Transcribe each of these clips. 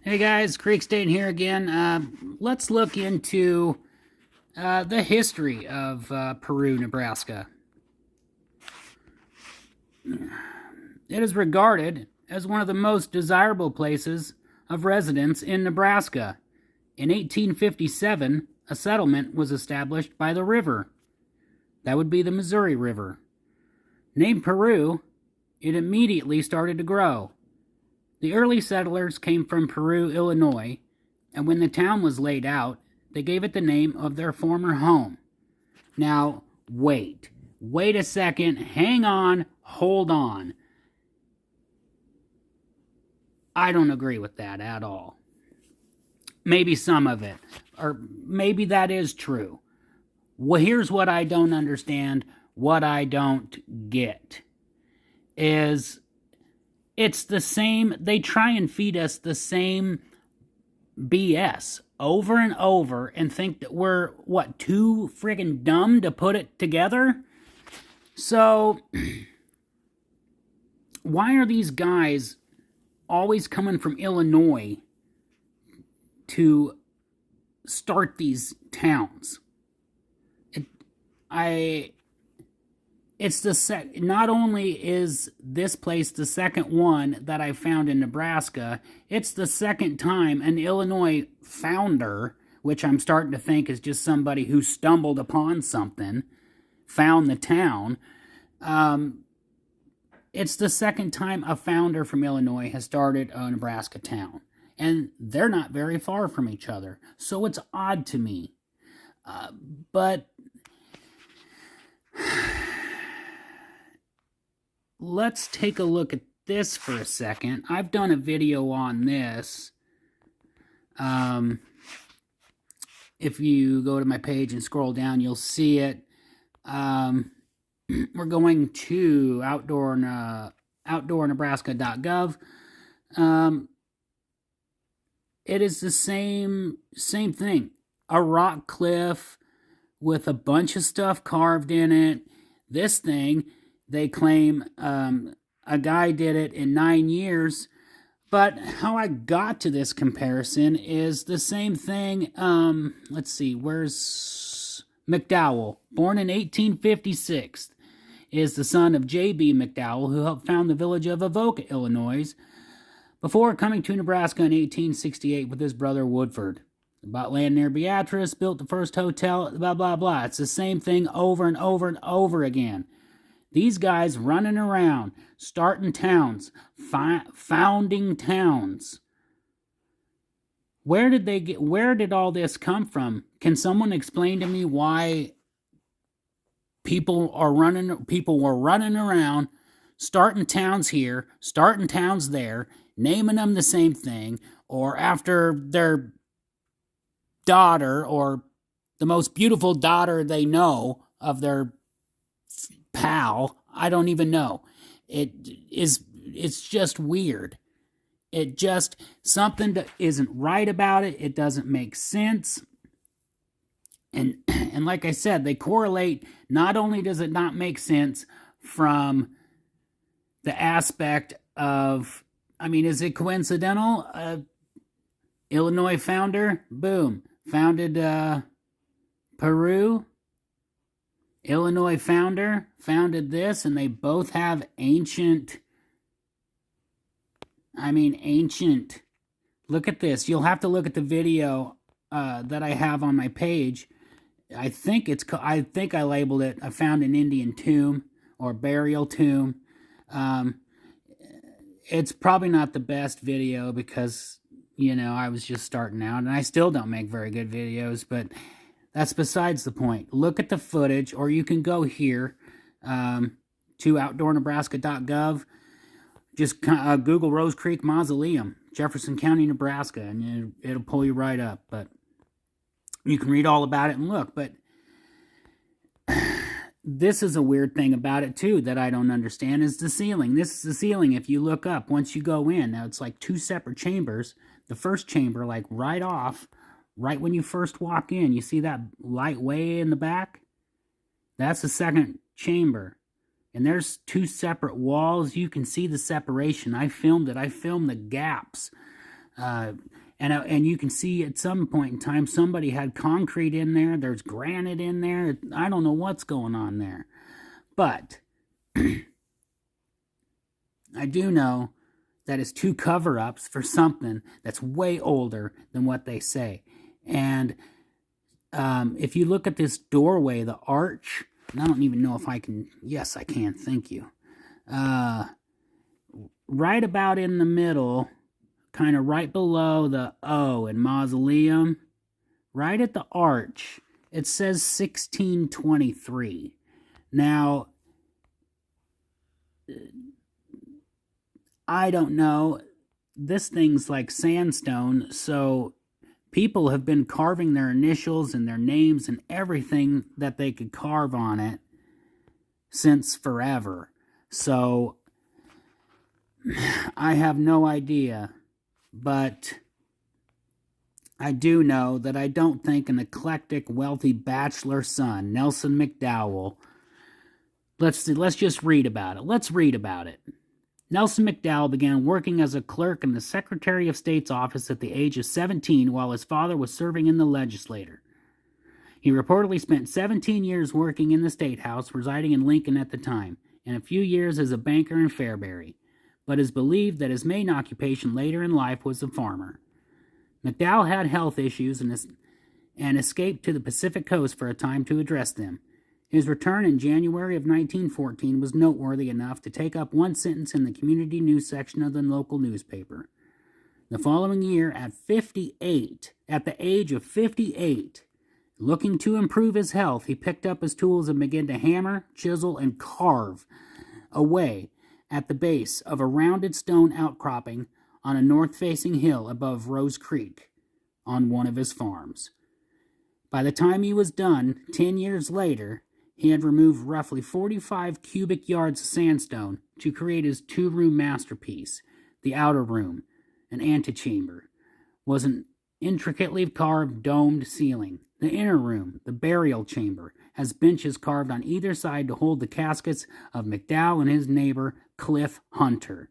Hey guys, Creekstain here again. Let's look into the history of Peru, Nebraska. It is regarded as one of the most desirable places of residence in Nebraska. In 1857, a settlement was established by the river. That would be the Missouri River. Named Peru, it immediately started to grow. The early settlers came from Peru, Illinois, and when the town was laid out, they gave it the name of their former home. Now, wait a second, hang on, hold on. I don't agree with that at all. Maybe some of it, or maybe that is true. Well, here's what I don't understand, what I don't get, is it's the same, they try and feed us the same BS over and over and think that we're, too friggin' dumb to put it together? So, why are these guys always coming from Illinois to start these towns? Not only is this place the second one that I found in Nebraska, it's the second time an Illinois founder, which I'm starting to think is just somebody who stumbled upon something, found the town. It's the second time a founder from Illinois has started a Nebraska town. And they're not very far from each other. So it's odd to me. But let's take a look at this for a second. I've done a video on this. If you go to my page and scroll down, you'll see it. We're going to outdoornebraska.gov. It is the same thing. A rock cliff with a bunch of stuff carved in it. This thing, they claim a guy did it in 9 years. But how I got to this comparison is the same thing. Let's see, where's McDowell? Born in 1856, is the son of J.B. McDowell, who helped found the village of Avoca, Illinois, before coming to Nebraska in 1868 with his brother Woodford. Bought land near Beatrice, built the first hotel, blah, blah, blah. It's the same thing over and over and over again. These guys running around, starting towns, founding towns. Where did all this come from? Can someone explain to me why people were running around, starting towns here, starting towns there, naming them the same thing, or after their daughter, or the most beautiful daughter they know of their pal? I don't even know. It's just weird. Something that isn't right about it. It doesn't make sense. And like I said, they correlate. Not only does it not make sense from the aspect of, is it coincidental? Illinois founder, boom, founded Peru. Illinois founder founded this, and they both have ancient. Look at this. You'll have to look at the video that I have on my page. I think I labeled it, I found an Indian tomb or burial tomb. It's probably not the best video because, I was just starting out, and I still don't make very good videos, but that's besides the point. Look at the footage, or you can go here to outdoornebraska.gov. Just Google Rose Creek Mausoleum, Jefferson County, Nebraska, and it'll pull you right up. But you can read all about it and look. But this is a weird thing about it, too, that I don't understand, is the ceiling. This is the ceiling if you look up once you go in. Now, it's like two separate chambers. The first chamber, like right when you first walk in, you see that light way in the back? That's the second chamber. And there's two separate walls. You can see the separation. I filmed it. I filmed the gaps And you can see at some point in time somebody had concrete in there. There's granite in there. I don't know what's going on there, but I do know that it's two cover-ups for something that's way older than what they say. And if you look at this doorway, the arch, and I don't even know if I can. Yes, I can. Thank you. Right about in the middle, kind of right below the O in mausoleum, right at the arch, it says 1623. Now, I don't know. This thing's like sandstone, so people have been carving their initials and their names and everything that they could carve on it since forever. So, I have no idea, but I do know that I don't think an eclectic, wealthy bachelor son, Nelson McDowell, let's just read about it. Let's read about it. Nelson McDowell began working as a clerk in the Secretary of State's office at the age of 17 while his father was serving in the legislature. He reportedly spent 17 years working in the State House, residing in Lincoln at the time, and a few years as a banker in Fairbury, but is believed that his main occupation later in life was a farmer. McDowell had health issues and escaped to the Pacific Coast for a time to address them. His return in January of 1914 was noteworthy enough to take up one sentence in the community news section of the local newspaper. The following year, at the age of 58, looking to improve his health, he picked up his tools and began to hammer, chisel, and carve away at the base of a rounded stone outcropping on a north-facing hill above Rose Creek on one of his farms. By the time he was done, 10 years later, he had removed roughly 45 cubic yards of sandstone to create his two-room masterpiece. The outer room, an antechamber, was an intricately carved domed ceiling. The inner room, the burial chamber, has benches carved on either side to hold the caskets of McDowell and his neighbor, Cliff Hunter.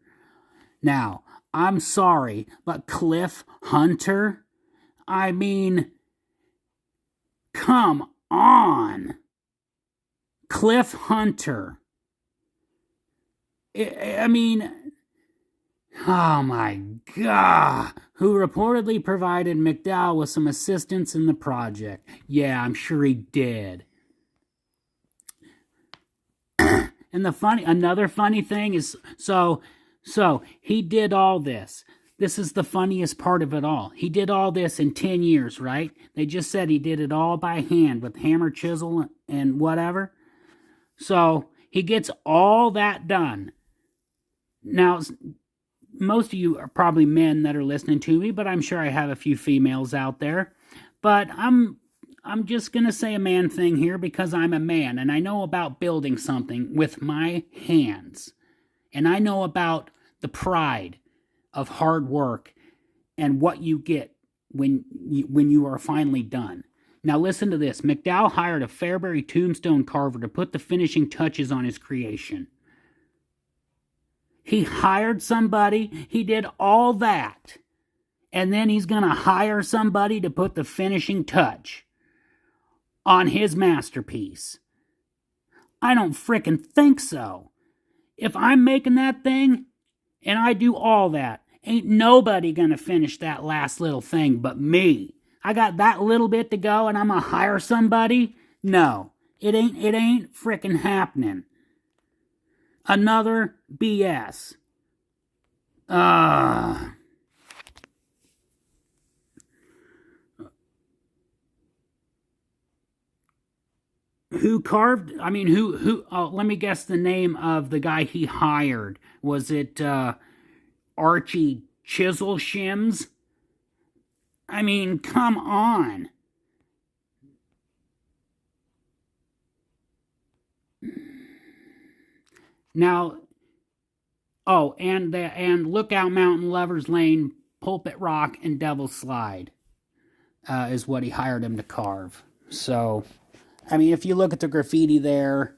Now, I'm sorry, but Cliff Hunter? I mean, come on! Cliff Hunter. I mean, oh my God. Who reportedly provided McDowell with some assistance in the project. Yeah, I'm sure he did. And another funny thing is, so he did all this. This is the funniest part of it all. He did all this in 10 years, right? They just said he did it all by hand with hammer, chisel, and whatever. So he gets all that done. Now, most of you are probably men that are listening to me, but I'm sure I have a few females out there. But I'm just going to say a man thing here because I'm a man and I know about building something with my hands. And I know about the pride of hard work and what you get when you are finally done. Now listen to this. McDowell hired a Fairbury tombstone carver to put the finishing touches on his creation. He hired somebody, he did all that, and then he's going to hire somebody to put the finishing touch on his masterpiece. I don't frickin' think so. If I'm making that thing, and I do all that, ain't nobody going to finish that last little thing but me. I got that little bit to go and I'm going to hire somebody? No, it ain't frickin' happening. Another BS. Who carved, let me guess the name of the guy he hired. Was it Archie Chisel Shims? I mean, come on. Now, and Lookout Mountain, Lover's Lane, Pulpit Rock, and Devil's Slide is what he hired him to carve. So, I mean, if you look at the graffiti there,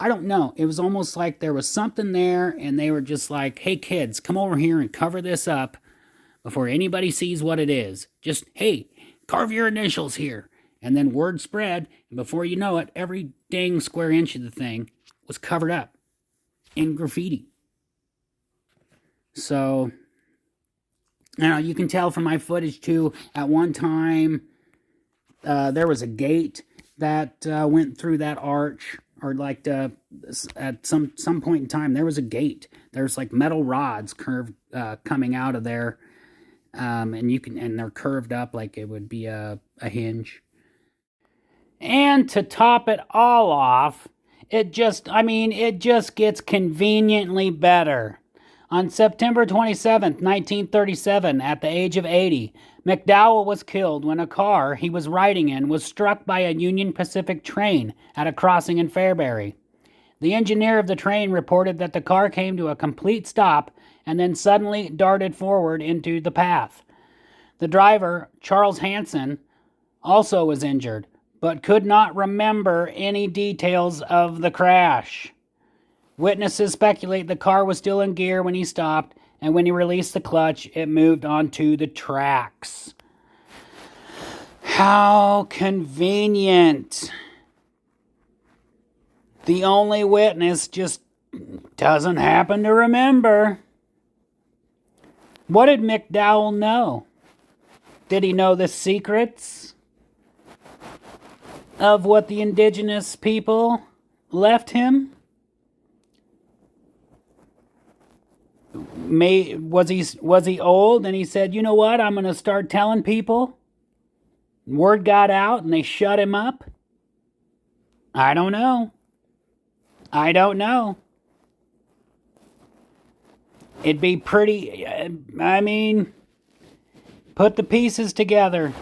I don't know. It was almost like there was something there, and they were just like, hey, kids, come over here and cover this up before anybody sees what it is. Just, hey, carve your initials here. And then word spread, and before you know it, every dang square inch of the thing was covered up in graffiti. So, you can tell from my footage too, at one time, there was a gate that went through that arch, or like at some point in time, there was a gate. There's like metal rods curved coming out of there, and they're curved up like it would be a hinge. And to top it all off, it just gets conveniently better. On September 27th, 1937, at the age of 80, McDowell was killed when a car he was riding in was struck by a Union Pacific train at a crossing in Fairbury. The engineer of the train reported that the car came to a complete stop and then suddenly darted forward into the path. The driver, Charles Hanson, also was injured, but could not remember any details of the crash. Witnesses speculate the car was still in gear when he stopped, and when he released the clutch, it moved onto the tracks. How convenient. The only witness just doesn't happen to remember. What did McDowell know? Did he know the secrets of what the indigenous people left him? Was he old and he said, you know what, I'm going to start telling people? Word got out and they shut him up? I don't know. It'd be pretty, put the pieces together.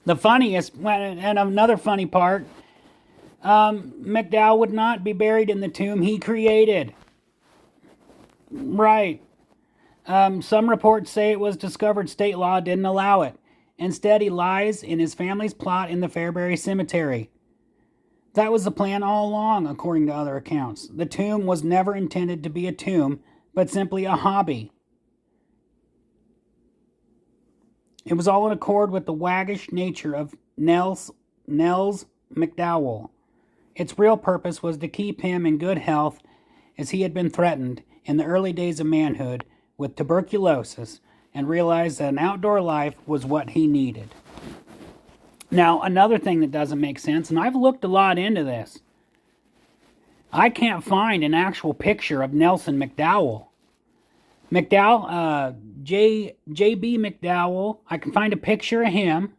The funniest, and another funny part, McDowell would not be buried in the tomb he created. Right. Some reports say it was discovered state law didn't allow it. Instead, he lies in his family's plot in the Fairbury Cemetery. That was the plan all along, according to other accounts. The tomb was never intended to be a tomb, but simply a hobby. It was all in accord with the waggish nature of Nels McDowell. Its real purpose was to keep him in good health, as he had been threatened in the early days of manhood with tuberculosis and realized that an outdoor life was what he needed. Now, another thing that doesn't make sense, and I've looked a lot into this, I can't find an actual picture of Nelson McDowell. J.B. McDowell, I can find a picture of him.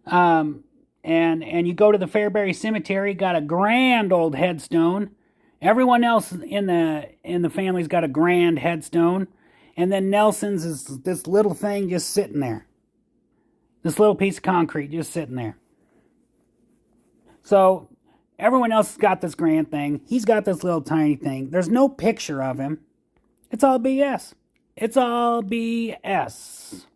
And you go to the Fairbury Cemetery, got a grand old headstone. Everyone else in the family's got a grand headstone. And then Nelson's is this little thing just sitting there. This little piece of concrete just sitting there. So everyone else has got this grand thing. He's got this little tiny thing. There's no picture of him. It's all BS. It's all BS.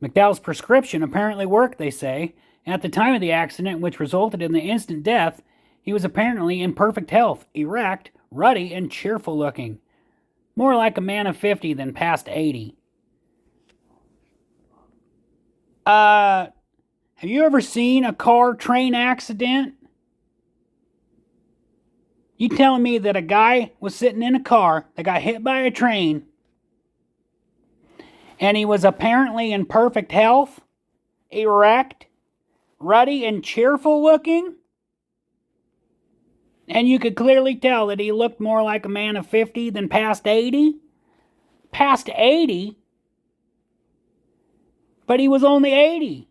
McDowell's prescription apparently worked, they say. At the time of the accident, which resulted in the instant death, he was apparently in perfect health, erect, ruddy, and cheerful looking. More like a man of 50 than past 80. Have you ever seen a car-train accident? You telling me that a guy was sitting in a car that got hit by a train and he was apparently in perfect health, erect, ruddy, and cheerful looking? And you could clearly tell that he looked more like a man of 50 than past 80? Past 80? But he was only 80.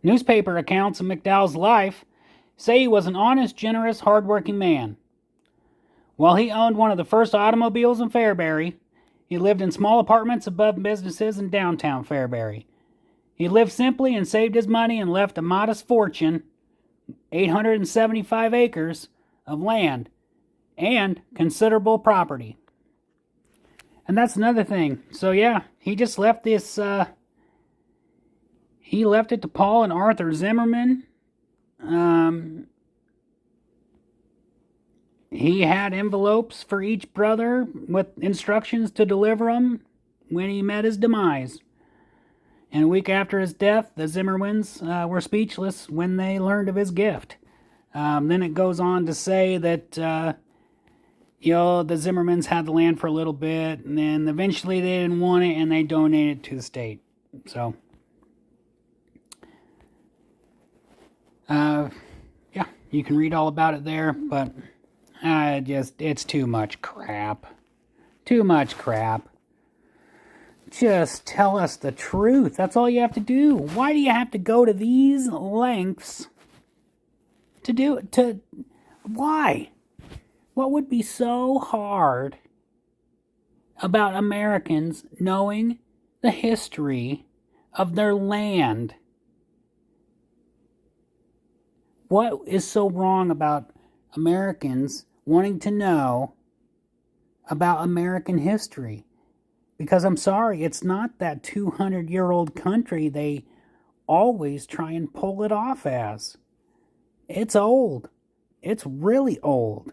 Newspaper accounts of McDowell's life say he was an honest, generous, hard-working man. While he owned one of the first automobiles in Fairbury, he lived in small apartments above businesses in downtown Fairbury. He lived simply and saved his money and left a modest fortune, 875 acres of land, and considerable property. And that's another thing. So yeah, he just left this, he left it to Paul and Arthur Zimmerman He had envelopes for each brother with instructions to deliver them when he met his demise. And a week after his death, the Zimmermans were speechless when they learned of his gift. Then it goes on to say that, the Zimmermans had the land for a little bit, and then eventually they didn't want it, and they donated it to the state. So, yeah, you can read all about it there, but it's too much crap. Too much crap. Just tell us the truth. That's all you have to do. Why do you have to go to these lengths to do it? Why? What would be so hard about Americans knowing the history of their land? What is so wrong about Americans wanting to know about American history? Because I'm sorry, it's not that 200-year-old country they always try and pull it off as. It's old. It's really old.